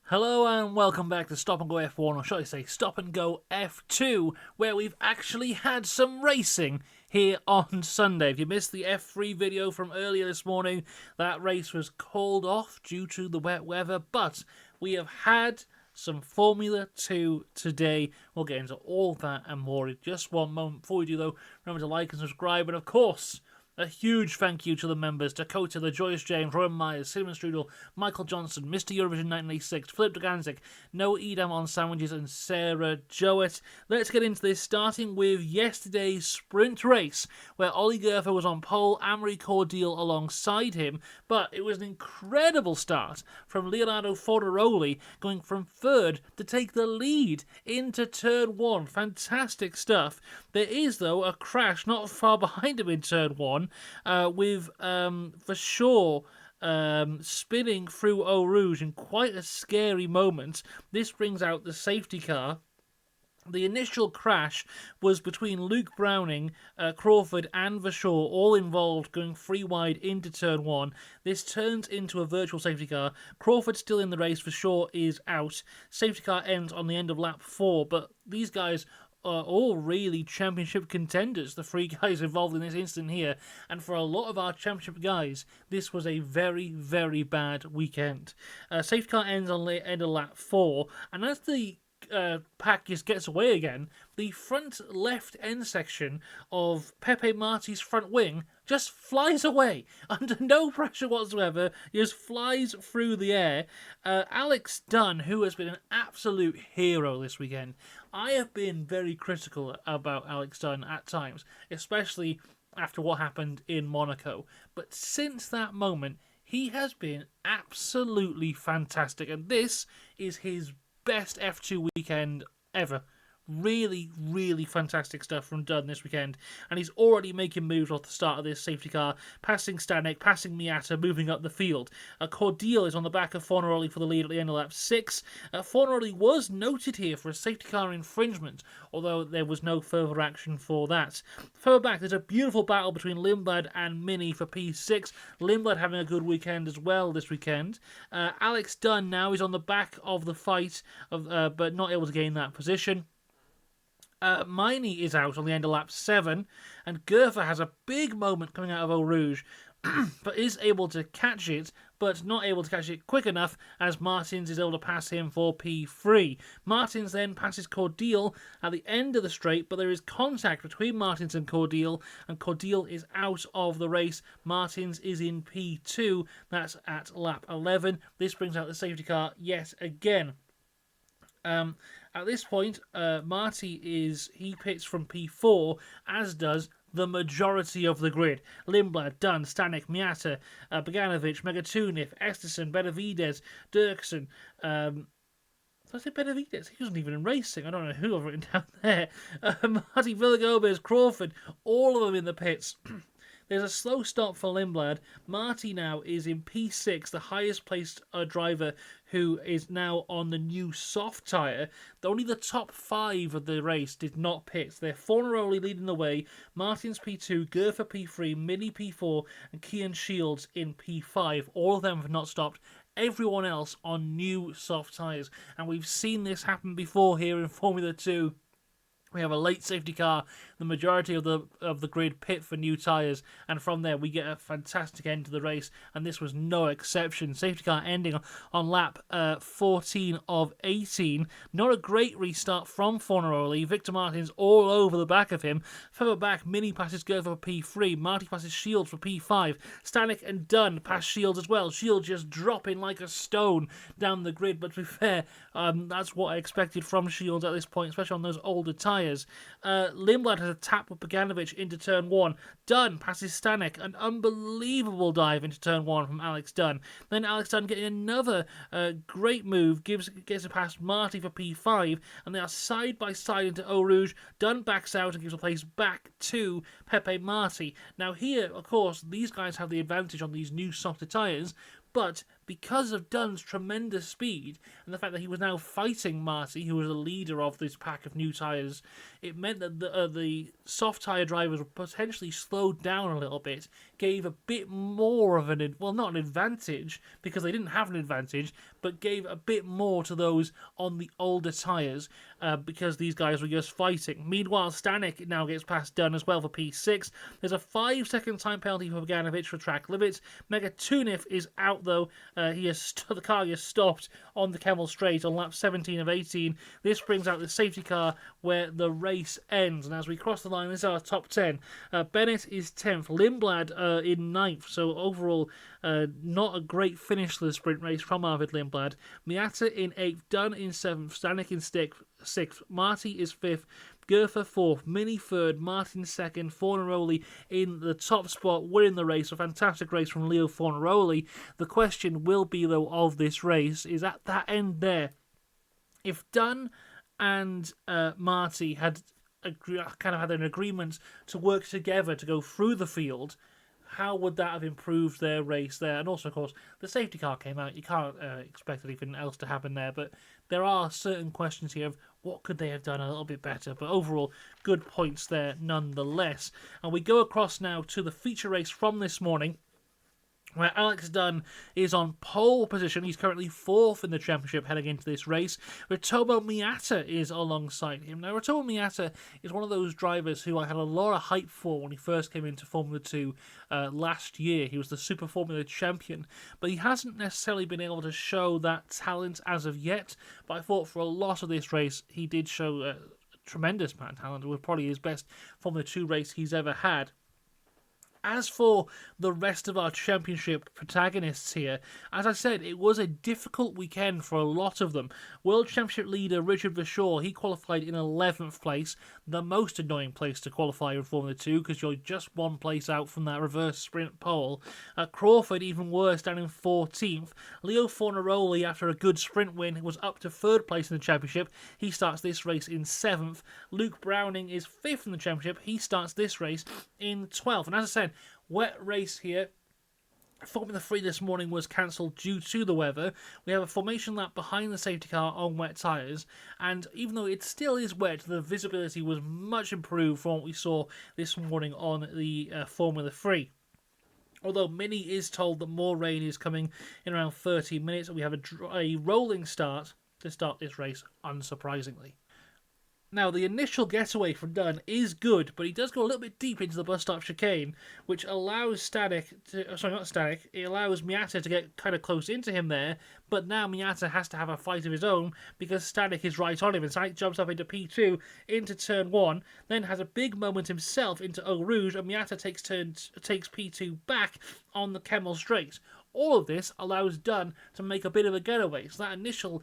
Hello and welcome back to Stop and Go F1, or should I say Stop and Go F2, where we've actually had some racing here on Sunday. If you missed the F3 video from earlier this morning, that race was called off due to the wet weather, but we have had some Formula 2 today. We'll get into all that and more in just one moment. Before we do though, remember to like and subscribe, and of course, a huge thank you to the members: Dakota, the Joyous James, Rowan Myers, Cinnamon Strudel, Michael Johnson, Mr. Eurovision 1986, Philip Duganzik, Noah Edam on Sandwiches, and Sarah Jowett. Let's get into this, starting with yesterday's sprint race, where Ollie Gerfer was on pole, Amory Cordial alongside him, but it was an incredible start from Leonardo Fornaroli, going from third to take the lead into turn one. Fantastic stuff. There is, though, a crash not far behind him in turn one, with for sure spinning through Eau Rouge in quite a scary moment. This brings out the safety car. The initial crash was between Luke Browning, Crawford and Vashaw, all involved, going three wide into turn one. This turns into a virtual safety car. Crawford still in the race, Vashaw is out. Safety car ends on the end of lap 4, but these guys are all really championship contenders, the three guys involved in this incident here. And for a lot of our championship guys, this was a very, very bad weekend. Safety car ends on the end of lap 4, and as the pack just gets away again, the front left end section of Pepe Marti's front wing just flies away under no pressure whatsoever. He just flies through the air. Alex Dunne, who has been an absolute hero this weekend. I have been very critical about Alex Dunne at times, especially after what happened in Monaco. But since that moment, he has been absolutely fantastic, and this is his best F2 weekend ever. Really, really fantastic stuff from Dunne this weekend, and he's already making moves off the start of this safety car, passing Stanek, passing Miata, moving up the field. Cordial is on the back of Fornaroli for the lead at the end of lap 6. Fornaroli was noted here for a safety car infringement, although there was no further action for that. Further back, there's a beautiful battle between Lindblad and Mini for P6. Lindblad having a good weekend as well this weekend. Alex Dunne now is on the back of the fight, but not able to gain that position. Miney is out on the end of lap 7, and Gerfer has a big moment coming out of Eau Rouge, but is able to catch it, but not able to catch it quick enough, as Martins is able to pass him for P3. Martins then passes Cordial at the end of the straight, but there is contact between Martins and Cordial is out of the race. Martins is in P2, that's at lap 11. This brings out the safety car yet again. At this point, Marty pits from P4, as does the majority of the grid. Lindblad, Dunne, Stanek, Miata, Boganovic, Megatunic, Esterson, Benavides, Dirksen. Did I say Benavides? He wasn't even in racing. I don't know who I've written down there. Marty Villagomez, Crawford, all of them in the pits. There's a slow stop for Lindblad. Marty now is in P6, the highest placed driver, who is now on the new soft tyre. Only the top 5 of the race did not pit. They're Fornaroli leading the way, Martins P2, Gerfer P3, Mini P4, and Kian Shields in P5. All of them have not stopped. Everyone else on new soft tyres. And we've seen this happen before here in Formula 2. We have a late safety car, the majority of the grid pit for new tyres, and from there we get a fantastic end to the race, and this was no exception. Safety car ending on lap 14 of 18. Not a great restart from Fornaroli. Victor Martins all over the back of him. Further back, Mini passes Gerfer for P3. Marty passes Shields for P5. Stanek and Dunne pass Shields as well. Shields just dropping like a stone down the grid, but to be fair, that's what I expected from Shields at this point, especially on those older tyres. Lindblad has a tap with Boganovic into turn 1. Dunne passes Stanek, an unbelievable dive into turn 1 from Alex Dunne. Then Alex Dunne getting another great move, gets it past Marty for P5, and they are side by side into Eau Rouge. Dunne backs out and gives a place back to Pepe Marti. Now here, of course, these guys have the advantage on these new softer tyres, but because of Dunne's tremendous speed and the fact that he was now fighting Marty, who was the leader of this pack of new tyres, it meant that the soft tyre drivers were potentially slowed down a little bit, gave a bit more of not an advantage, because they didn't have an advantage, but gave a bit more to those on the older tyres, because these guys were just fighting. Meanwhile, Stanek now gets past Dunne as well for P6. There's a 5-second time penalty for Bogdanovic for track limits. Megatunif is out though. The car is stopped on the Kemmel Straight on lap 17 of 18. This brings out the safety car where the race ends. And as we cross the line, this is our top 10. Bennett is 10th. Lindblad in 9th. So overall, not a great finish to the sprint race from Arvid Lindblad. Miata in 8th. Dunne in 7th. Stanek in 6th. Marty is 5th. Gerfer 4th, Mini 3rd, Martin 2nd, Fornaroli in the top spot, winning the race. A fantastic race from Leo Fornaroli. The question will be, though, of this race is at that end there. If Dunne and Marty had an agreement to work together to go through the field, how would that have improved their race there? And also, of course, the safety car came out. You can't expect anything else to happen there. But there are certain questions here of what could they have done a little bit better. But overall, good points there nonetheless. And we go across now to the feature race from this morning, where Alex Dunne is on pole position. He's currently 4th in the championship heading into this race. Ritomo Miata is alongside him. Now, Ritomo Miata is one of those drivers who I had a lot of hype for when he first came into Formula 2 last year. He was the Super Formula champion, but he hasn't necessarily been able to show that talent as of yet. But I thought for a lot of this race, he did show a tremendous amount of talent. It was probably his best Formula 2 race he's ever had. As for the rest of our championship protagonists here, as I said, it was a difficult weekend for a lot of them. World Championship leader Richard Verschoor, he qualified in 11th place, the most annoying place to qualify in Formula 2 because you're just one place out from that reverse sprint pole. Crawford, even worse, down in 14th. Leo Fornaroli, after a good sprint win, was up to 3rd place in the championship. He starts this race in 7th. Luke Browning is 5th in the championship. He starts this race in 12th. And as I said, wet race here. Formula 3 this morning was cancelled due to the weather. We have a formation lap behind the safety car on wet tyres, and even though it still is wet, the visibility was much improved from what we saw this morning on the Formula 3. Although Mini is told that more rain is coming in around 30 minutes, and we have a rolling start to start this race, unsurprisingly. Now, the initial getaway from Dunne is good, but he does go a little bit deep into the bus stop chicane, which allows it allows Miata to get kind of close into him there, but now Miata has to have a fight of his own because Stanek is right on him, and Stanek jumps up into P2, into turn 1, then has a big moment himself into Eau Rouge, and Miata takes P2 back on the Kemmel Straight. All of this allows Dunne to make a bit of a getaway, so that initial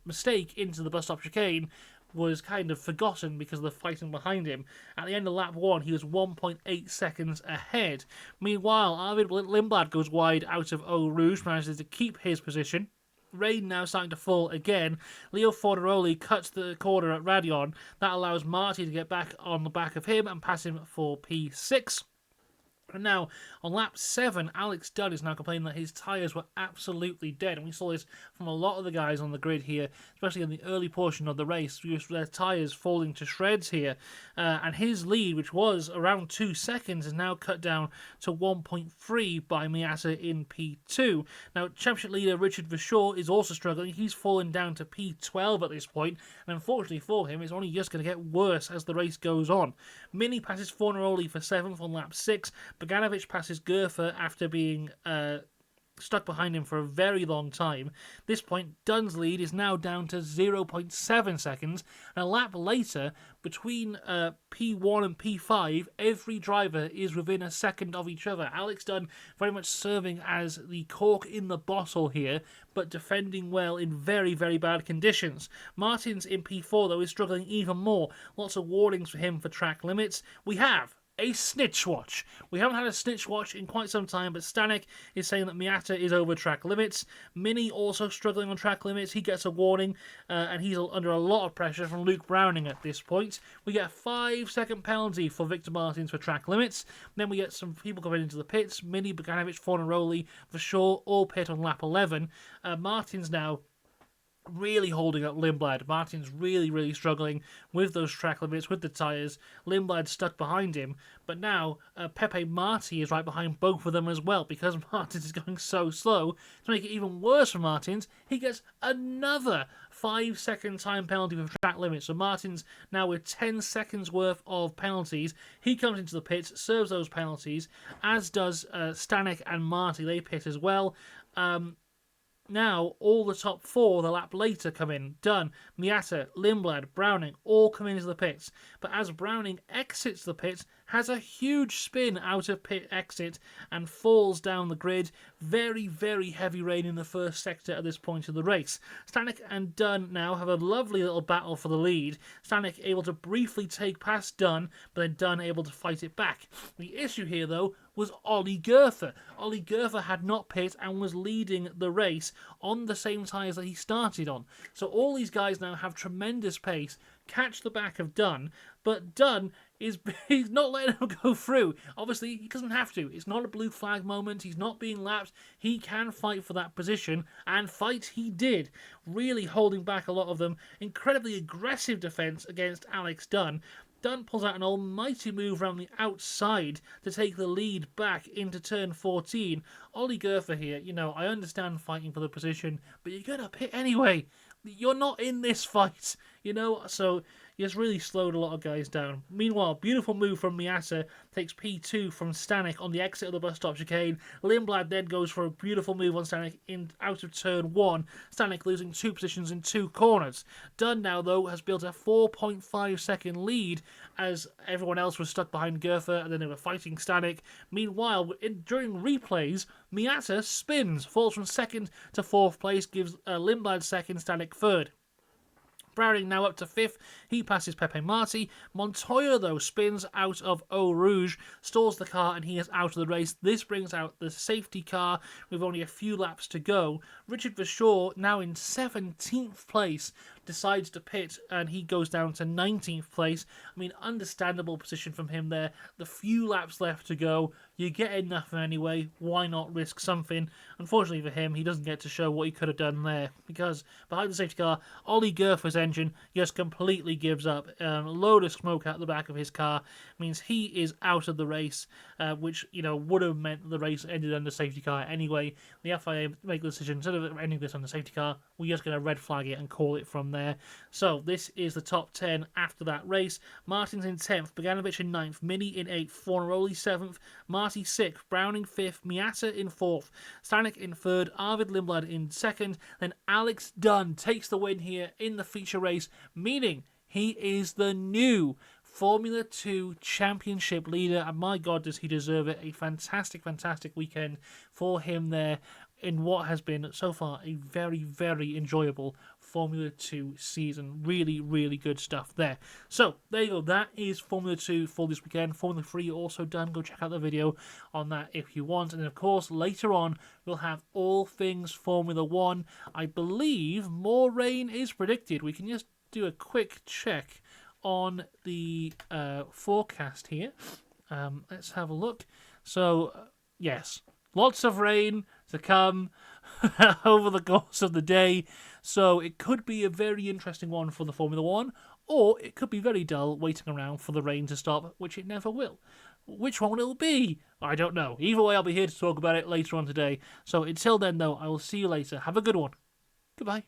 mistake into the bus stop chicane was kind of forgotten because of the fighting behind him. At the end of lap 1, he was 1.8 seconds ahead. Meanwhile, Arvid Lindblad goes wide out of Eau Rouge, manages to keep his position. Rain now starting to fall again. Leo Fornaroli cuts the corner at Radion. That allows Marty to get back on the back of him and pass him for P6. And now, on lap 7, Alex Dunne is now complaining that his tyres were absolutely dead. And we saw this from a lot of the guys on the grid here, especially in the early portion of the race, with their tyres falling to shreds here. And his lead, which was around 2 seconds, is now cut down to 1.3 by Miata in P2. Now, championship leader Richard Verschoor is also struggling. He's fallen down to P12 at this point, and unfortunately for him, it's only just going to get worse as the race goes on. Mini passes Fornaroli for 7th on lap 6. Bogdanovic passes Gerfer after being stuck behind him for a very long time. At this point, Dunne's lead is now down to 0.7 seconds. And a lap later, between P1 and P5, every driver is within a second of each other. Alex Dunne very much serving as the cork in the bottle here, but defending well in very, very bad conditions. Martins in P4, though, is struggling even more. Lots of warnings for him for track limits. We have a snitch watch. We haven't had a snitch watch in quite some time, but Stanek is saying that Miata is over track limits. Mini also struggling on track limits. He gets a warning, and he's under a lot of pressure from Luke Browning at this point. We get a 5-second penalty for Victor Martins for track limits. Then we get some people coming into the pits. Mini, Bogdanovic, Fornaroli, for sure, all pit on lap 11. Martins now really holding up Lindblad. Martin's really struggling with those track limits, with the tyres. Lindblad's stuck behind him, but now Pepe Marti is right behind both of them as well, because Martins is going so slow. To make it even worse for Martins, he gets another 5-second time penalty for track limits. So Martins now with 10 seconds worth of penalties. He comes into the pits, serves those penalties, as does Stanek and Marti. They pit as well. Now, all the top four the lap later come in. Dunne, Miata, Lindblad, Browning all come into the pits. But as Browning exits the pits, has a huge spin out of pit exit and falls down the grid. Very heavy rain in the first sector at this point of the race. Stanek and Dunne now have a lovely little battle for the lead. Stanek able to briefly take past Dunne, but then Dunne able to fight it back. The issue here, though, was Ollie Gerfer. Ollie Gerfer had not pit and was leading the race on the same tyres that he started on. So all these guys now have tremendous pace, catch the back of Dunne, but Dunne he's not letting him go through. Obviously, he doesn't have to. It's not a blue flag moment. He's not being lapped. He can fight for that position, and fight he did, really holding back a lot of them. Incredibly aggressive defence against Alex Dunne. Dunne pulls out an almighty move around the outside to take the lead back into turn 14. Ollie Gerfer here, I understand fighting for the position, but you're going to pit anyway. You're not in this fight, so he has really slowed a lot of guys down. Meanwhile, beautiful move from Miata takes P2 from Stanek on the exit of the bus stop chicane. Lindblad then goes for a beautiful move on Stanek out of turn 1. Stanek losing 2 positions in 2 corners. Dunne now, though, has built a 4.5 second lead as everyone else was stuck behind Gerfer and then they were fighting Stanek. Meanwhile, during replays, Miata spins, falls from 2nd to 4th place, gives Lindblad 2nd, Stanek 3rd. Browning now up to 5th. He passes Pepe Marti. Montoya, though, spins out of Eau Rouge, stalls the car, and he is out of the race. This brings out the safety car with only a few laps to go. Richard Verschoor, now in 17th place, decides to pit, and he goes down to 19th place. I mean, understandable position from him there. The few laps left to go. You're getting nothing anyway. Why not risk something? Unfortunately for him, he doesn't get to show what he could have done there, because behind the safety car, Ollie Gerfer's engine just completely gives up. A load of smoke out the back of his car means he is out of the race, which would have meant the race ended under safety car anyway. The FIA make the decision, instead of ending this on the safety car, we're just going to red flag it and call it from there. So this is the top 10 after that race. Martins in 10th, Bogdanovic in 9th, Mini in 8th, Fornaroli 7th, Marti 6th, Browning 5th, Miata in 4th, Stanek in 3rd, Arvid Lindblad in 2nd, then Alex Dunne takes the win here in the feature race, meaning he is the new Formula 2 Championship leader, and my God, does he deserve it. A fantastic weekend for him there in what has been so far a very enjoyable Formula 2 season. Really good stuff there. So there you go, that is Formula 2 for this weekend. Formula 3 also done. Go check out the video on that if you want. And of course, later on we'll have all things Formula 1. I believe more rain is predicted. We can just do a quick check on the forecast here. Let's have a look. So yes, lots of rain to come over the course of the day, so it could be a very interesting one for the Formula 1, or it could be very dull waiting around for the rain to stop, which it never will. Which one will it be? I don't know. Either way, I'll be here to talk about it later on today. So until then, though, I will see you later. Have a good one. Goodbye.